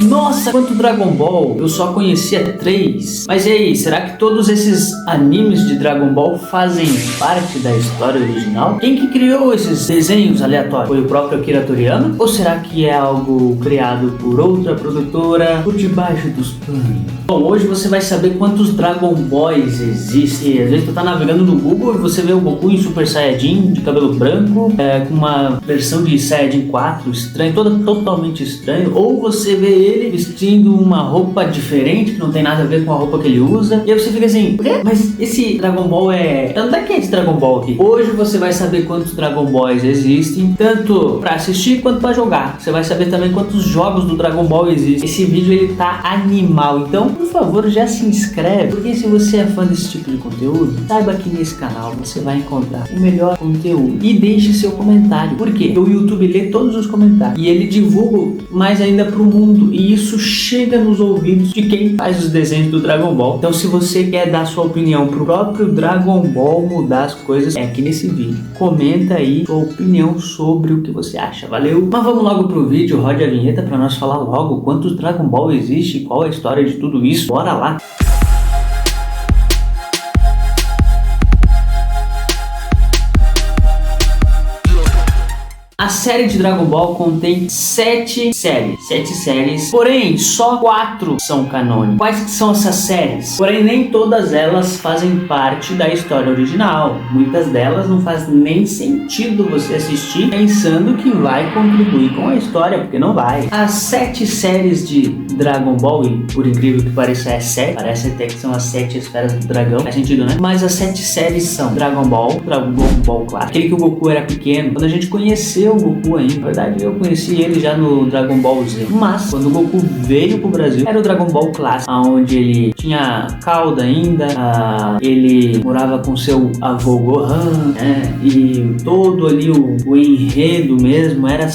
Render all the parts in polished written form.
Nossa, quanto Dragon Ball! Eu só conhecia 3. Mas e aí, será que todos esses animes de Dragon Ball fazem parte da história original? Quem que criou esses desenhos aleatórios? Foi o próprio Akira Toriyama? Ou será que é algo criado por outra produtora por debaixo dos panos? Bom, hoje você vai saber quantos Dragon Balls existem. Às vezes tu tá navegando no Google e você vê o Goku em Super Saiyajin, de cabelo branco, com uma versão de Saiyajin 4 estranho, totalmente estranho. Ou você vê ele vestindo uma roupa diferente, que não tem nada a ver com a roupa que ele usa. E aí você fica assim, mas esse Dragon Ball é... Onde é que é esse Dragon Ball aqui? Hoje você vai saber quantos Dragon Balls existem, tanto pra assistir quanto pra jogar. Você vai saber também quantos jogos do Dragon Ball existem. Esse vídeo ele tá animal, então por favor já se inscreve, porque se você é fã desse tipo de conteúdo, saiba que nesse canal você vai encontrar o melhor conteúdo. E deixe seu comentário, porque o YouTube lê todos os comentários e ele divulga mais ainda pro mundo, e isso chega nos ouvidos de quem faz os desenhos do Dragon Ball. Então se você quer dar sua opinião pro próprio Dragon Ball mudar as coisas, é aqui nesse vídeo. Comenta aí sua opinião sobre o que você acha, valeu? Mas vamos logo pro vídeo, rode a vinheta pra nós falar logo quantos Dragon Ball existe e qual é a história de tudo isso. Bora lá! A série de Dragon Ball contém 7 séries, porém só 4 são canônicas. Quais que são essas séries? Porém nem todas elas fazem parte da história original. Muitas delas não faz nem sentido você assistir pensando que vai contribuir com a história, porque não vai. As 7 séries de Dragon Ball, e por incrível que pareça é 7, parece até que são as 7 esferas do dragão, faz sentido, né? Mas as 7 séries são Dragon Ball clássico, aquele que o Goku era pequeno, quando a gente conheceu o Goku ainda. Na verdade, eu conheci ele já no Dragon Ball Z. Mas, quando o Goku veio pro Brasil, era o Dragon Ball clássico, onde ele tinha cauda ainda, ele morava com seu avô Gohan, né? E todo ali o enredo mesmo era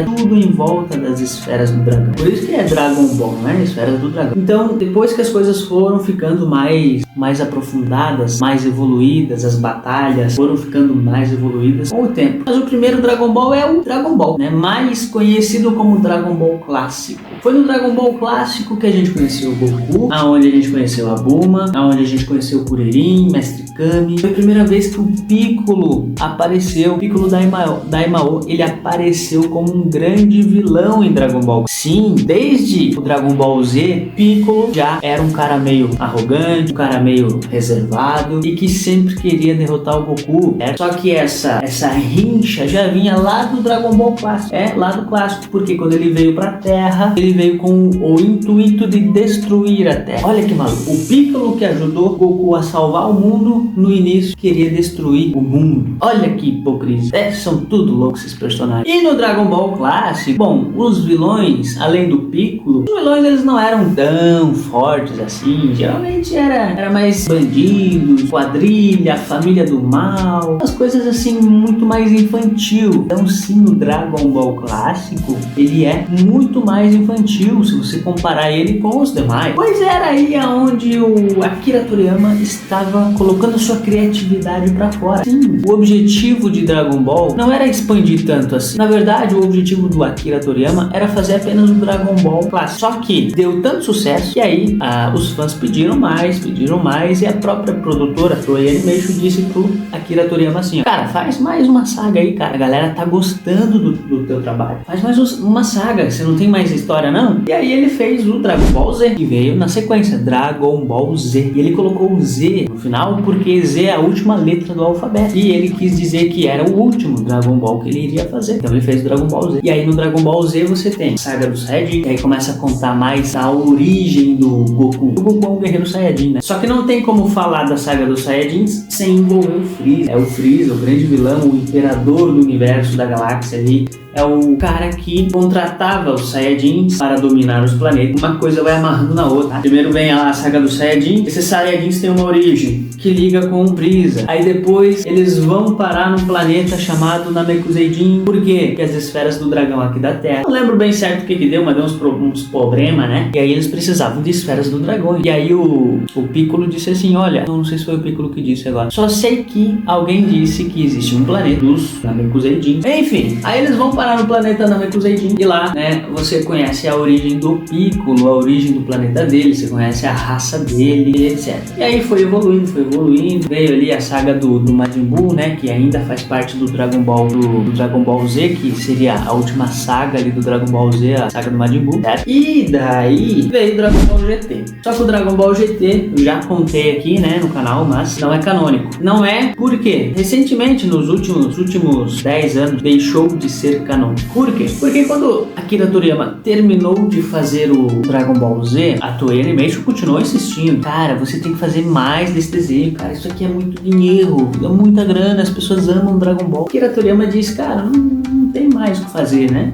tudo em volta das esferas do dragão. Por isso que é Dragon Ball, né? Esferas do dragão. Então, depois que as coisas foram ficando mais aprofundadas, mais evoluídas, as batalhas foram ficando mais evoluídas com o tempo. Mas o primeiro Dragon Ball é o Dragon Ball, né? Mais conhecido como Dragon Ball clássico. Foi no Dragon Ball clássico que a gente conheceu o Goku, aonde a gente conheceu a Bulma, aonde a gente conheceu o Kuririn, Mestre Kami. Foi a primeira vez que o Piccolo apareceu. O Piccolo Daimao, ele apareceu como um grande vilão em Dragon Ball. Sim, desde o Dragon Ball Z, Piccolo já era um cara meio arrogante, um cara meio reservado e que sempre queria derrotar o Goku. Só que essa rincha já vinha lá do Dragon Ball clássico. Lá do clássico, porque quando ele veio pra Terra, ele veio com o intuito de destruir a Terra. Olha que maluco. O Piccolo que ajudou Goku a salvar o mundo, no início queria destruir o mundo. Olha que hipocrisia. São tudo loucos esses personagens. E no Dragon Ball clássico, bom, os vilões, além do Piccolo, os vilões eles não eram tão fortes assim. Geralmente era mais bandidos, quadrilha, família do mal, as coisas assim muito mais infantil. Então sim, o Dragon Ball clássico, ele é muito mais infantil se você comparar ele com os demais. Pois era aí aonde o Akira Toriyama estava colocando sua criatividade pra fora. Sim, o objetivo de Dragon Ball não era expandir tanto assim. Na verdade, o objetivo do Akira Toriyama era fazer apenas o Dragon Ball clássico. Só que deu tanto sucesso que aí os fãs pediram mais e a própria produtora Toei Animation disse pro Akira Toriyama assim, cara, faz mais uma saga aí, cara, a galera tá gostando do teu trabalho, faz mais uma saga, você não tem mais história não? E aí ele fez o Dragon Ball Z, que veio na sequência, Dragon Ball Z, e ele colocou o Z no final porque Z é a última letra do alfabeto, e ele quis dizer que era o último Dragon Ball que ele iria fazer, então ele fez o Dragon Ball Z. E aí no Dragon Ball Z você tem a saga do Saiyajin, e aí começa a contar mais a origem do Goku. O Goku é um guerreiro Saiyajin, né? Só que não tem como falar da saga dos Saiyajins sem envolver o Freeza. É o Freeza, o grande vilão, o imperador do universo, da galáxia ali. É o cara que contratava os Saiyajins para dominar os planetas. Uma coisa vai amarrando na outra. Primeiro vem a saga dos Saiyajins. Esses Saiyajins têm uma origem. ponte que liga com o Freeza. Aí depois eles vão parar num planeta chamado Namekuseidin. Por quê? Porque as esferas do dragão aqui da Terra, não lembro bem certo o que deu, mas deu uns problemas, né? E aí eles precisavam de esferas do dragão. E aí o Piccolo disse assim, olha, não sei se foi o Piccolo que disse agora, só sei que alguém disse que existe um planeta dos Namekuseidin. Enfim, aí eles vão parar no planeta Namekuseidin e lá, né, você conhece a origem do Piccolo, a origem do planeta dele, você conhece a raça dele, etc. E aí foi evoluindo, veio ali a saga do Majin Buu, né, que ainda faz parte do Dragon Ball, do Dragon Ball Z, que seria a última saga ali do Dragon Ball Z, a saga do Majin Buu, certo? E daí veio o Dragon Ball GT. Só que o Dragon Ball GT, eu já contei aqui, né, no canal, mas não é canônico. Não é porque recentemente, nos últimos 10 anos, deixou de ser canônico. Por quê? Porque quando Akira Toriyama terminou de fazer o Dragon Ball Z, a Toei Animation continuou insistindo, cara, você tem que fazer mais desse desenho, cara, isso aqui é muito dinheiro, é muita grana, as pessoas amam Dragon Ball. Akira Toriyama disse, cara, não tem mais o que fazer, né?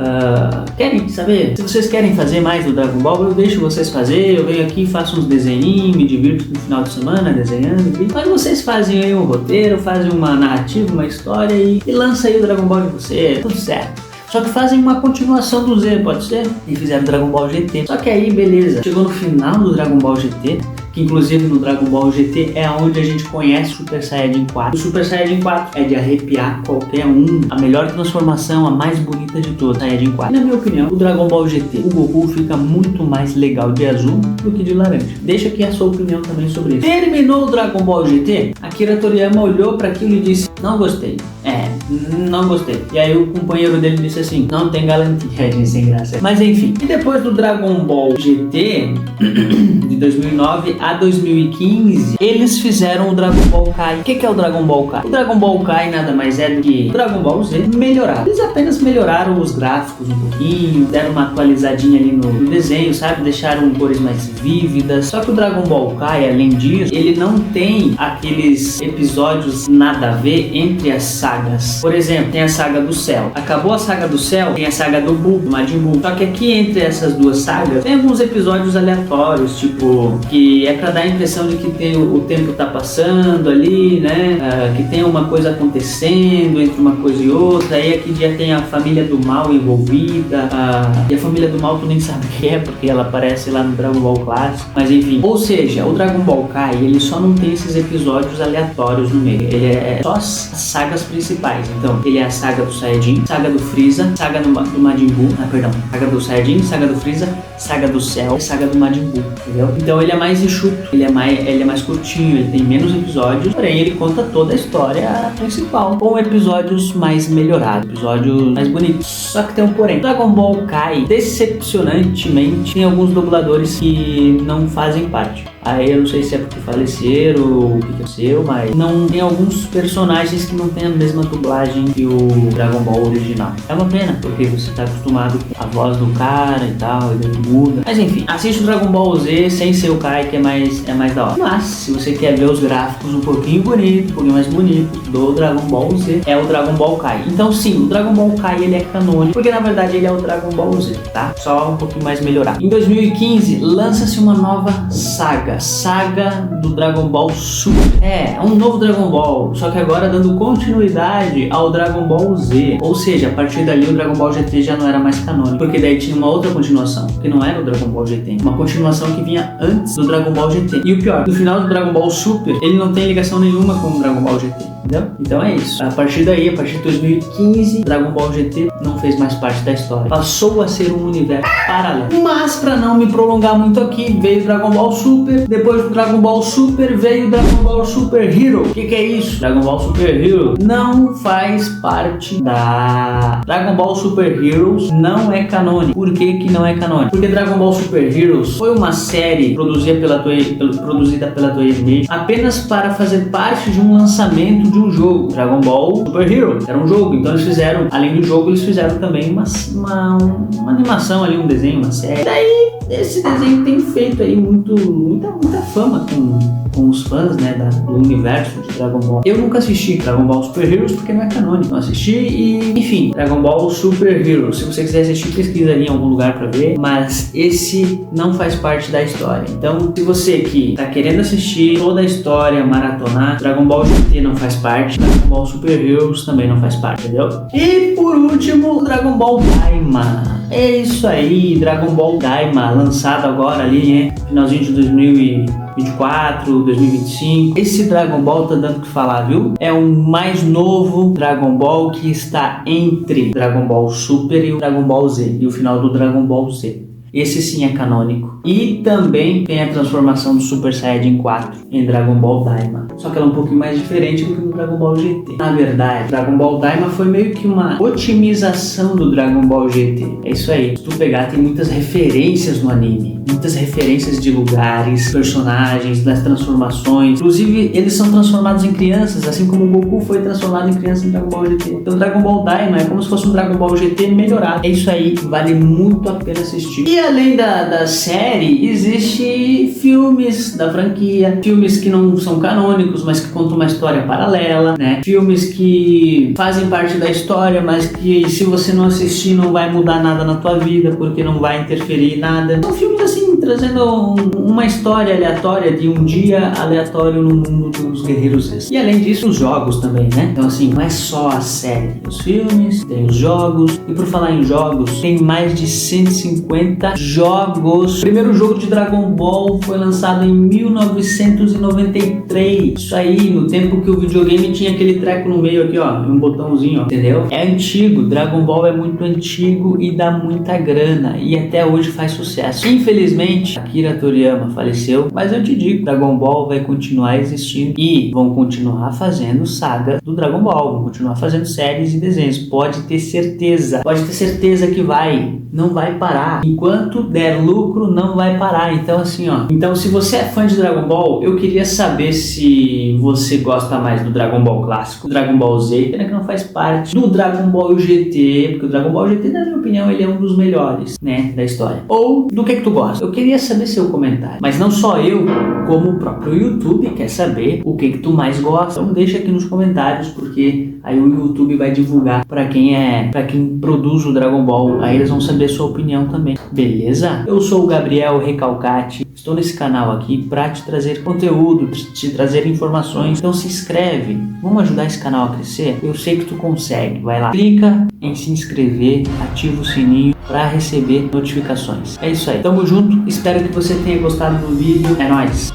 Querem saber? Se vocês querem fazer mais do Dragon Ball, eu deixo vocês fazer, eu venho aqui, faço uns desenhinhos, me divirto no final de semana desenhando, mas vocês fazem aí um roteiro, fazem uma narrativa, uma história e lança aí o Dragon Ball de vocês, tudo certo. Só que fazem uma continuação do Z, pode ser? E fizeram Dragon Ball GT. Só que aí, beleza, chegou no final do Dragon Ball GT, que inclusive no Dragon Ball GT é onde a gente conhece o Super Saiyajin 4. O Super Saiyajin 4 é de arrepiar qualquer um, a melhor transformação, a mais bonita de todas, Saiyajin 4. E na minha opinião, o Dragon Ball GT, o Goku fica muito mais legal de azul do que de laranja. Deixa aqui a sua opinião também sobre isso. Terminou o Dragon Ball GT, Akira Toriyama olhou para aquilo e disse, não gostei. Não gostei. E aí o companheiro dele disse assim, não tem garantia, gente, sem graça. Mas enfim, e depois do Dragon Ball GT, de 2009 a 2015, eles fizeram o Dragon Ball Kai. O que é o Dragon Ball Kai? O Dragon Ball Kai nada mais é do que o Dragon Ball Z melhorado. Eles apenas melhoraram os gráficos um pouquinho, deram uma atualizadinha ali no desenho, sabe? Deixaram cores mais vívidas. Só que o Dragon Ball Kai, além disso, ele não tem aqueles episódios nada a ver entre as sagas. Por exemplo, tem a saga do Cell. Acabou a saga do Cell, tem a saga do Buu, do Majin Buu. Só que aqui entre essas duas sagas tem alguns episódios aleatórios, tipo, que é pra dar a impressão de que o tempo tá passando ali, né? Que tem uma coisa acontecendo entre uma coisa e outra. Aí aqui já tem a família do mal envolvida. E a família do mal tu nem sabe o que é, porque ela aparece lá no Dragon Ball clássico. Mas enfim, ou seja, o Dragon Ball Kai, ele só não tem esses episódios aleatórios no meio. Ele é só as sagas principais. Então, ele é a saga do Saiyajin, saga do Freeza, saga do Majin Buu, saga do Saiyajin, saga do Freeza, saga do Cell e saga do Majin Buu, entendeu? Então ele é mais enxuto, ele é mais curtinho, ele tem menos episódios, porém ele conta toda a história principal, com episódios mais melhorados, episódios mais bonitos. Só que tem um porém. Dragon Ball Kai, decepcionantemente, tem alguns dubladores que não fazem parte. Aí eu não sei se é porque faleceram ou o que aconteceu, mas não tem alguns personagens que não tem a mesma dublagem que o Dragon Ball original. É uma pena, porque você tá acostumado com a voz do cara e tal, e ele muda. Mas enfim, assiste o Dragon Ball Z sem ser o Kai, que é mais da hora. Mas, se você quer ver os gráficos um pouquinho mais bonitos do Dragon Ball Z, é o Dragon Ball Kai. Então sim, o Dragon Ball Kai ele é canônico, porque na verdade ele é o Dragon Ball Z, tá? Só um pouquinho mais melhorado. Em 2015, lança-se uma nova saga do Dragon Ball Super. É um novo Dragon Ball, só que agora dando continuidade ao Dragon Ball Z. Ou seja, a partir dali o Dragon Ball GT já não era mais canônico, porque daí tinha uma outra continuação, que não era o Dragon Ball GT, uma continuação que vinha antes do Dragon Ball GT. E o pior, no final do Dragon Ball Super, ele não tem ligação nenhuma com o Dragon Ball GT, entendeu? Então é isso. A partir daí, a partir de 2015, Dragon Ball GT não fez mais parte da história. Passou a ser um universo paralelo. Mas pra não me prolongar muito aqui, veio Dragon Ball Super. Depois do Dragon Ball Super veio Dragon Ball Super Hero. O que é isso? Dragon Ball Super Hero não faz parte da... Dragon Ball Super Heroes não é canônico. Por que não é canônico? Porque Dragon Ball Super Heroes foi uma série produzida pela Toei Animation apenas para fazer parte de um lançamento de um jogo. Dragon Ball Super Hero era um jogo, então eles fizeram, além do jogo, eles fizeram também uma animação ali, um desenho, uma série. Daí esse desenho tem feito aí muita fama com os fãs, né, do universo de Dragon Ball. Eu nunca assisti Dragon Ball Super Heroes porque não é canônico. Não assisti e, enfim, Dragon Ball Super Heroes. Se você quiser assistir, pesquisa ali em algum lugar pra ver. Mas esse não faz parte da história. Então, se você que tá querendo assistir toda a história, maratonar, Dragon Ball GT não faz parte, Dragon Ball Super Heroes também não faz parte, entendeu? E por último, Dragon Ball Daima. É isso aí, Dragon Ball Daima, lançado agora ali, né? Finalzinho de 2024, 2025. Esse Dragon Ball tá dando o que falar, viu? É o mais novo Dragon Ball que está entre Dragon Ball Super e o Dragon Ball Z. E o final do Dragon Ball Z. Esse sim é canônico. E também tem a transformação do Super Saiyajin 4 em Dragon Ball Daima. Só que ela é um pouquinho mais diferente do que no Dragon Ball GT. Na verdade, Dragon Ball Daima foi meio que uma otimização do Dragon Ball GT. É isso aí. Se tu pegar, tem muitas referências no anime. Muitas referências de lugares, personagens, das transformações. Inclusive, eles são transformados em crianças, assim como o Goku foi transformado em criança em Dragon Ball GT. Então, Dragon Ball Daima é como se fosse um Dragon Ball GT melhorado. É isso aí, vale muito a pena assistir. E além da série, existe filmes da franquia, filmes que não são canônicos, mas que contam uma história paralela, né? Filmes que fazem parte da história, mas que se você não assistir não vai mudar nada na tua vida, porque não vai interferir em nada. São filmes assim, trazendo uma história aleatória de um dia aleatório no mundo dos guerreiros Z. E além disso, os jogos também, né? Então assim, não é só a série, tem os filmes, tem os jogos, e por falar em jogos, tem mais de 150 jogos. O primeiro jogo de Dragon Ball foi lançado em 1993. Isso aí, no tempo que o videogame tinha aquele treco no meio aqui, ó, um botãozinho, ó, entendeu? É antigo, Dragon Ball é muito antigo e dá muita grana e até hoje faz sucesso. Infelizmente, Akira Toriyama faleceu, mas eu te digo, Dragon Ball vai continuar existindo e vão continuar fazendo saga do Dragon Ball, vão continuar fazendo séries e desenhos. Pode ter certeza que não vai parar. Enquanto der lucro, não vai parar. Então assim, ó. Então se você é fã de Dragon Ball, eu queria saber se você gosta mais do Dragon Ball clássico, do Dragon Ball Z, pena que não faz parte do Dragon Ball GT, porque o Dragon Ball GT, na minha opinião, ele é um dos melhores, né, da história. Ou do que tu gosta. Eu queria saber seu comentário. Mas não só eu, como o próprio YouTube quer saber o que tu mais gosta. Então deixa aqui nos comentários, porque aí o YouTube vai divulgar para quem produz o Dragon Ball. Aí eles vão saber sua opinião também. Beleza? Eu sou o Gabriel Recalcati. Estou nesse canal aqui para te trazer conteúdo, te trazer informações. Então se inscreve. Vamos ajudar esse canal a crescer? Eu sei que tu consegue. Vai lá, clica em se inscrever, ativa o sininho para receber notificações. É isso aí. Tamo junto. Espero que você tenha gostado do vídeo. É nóis!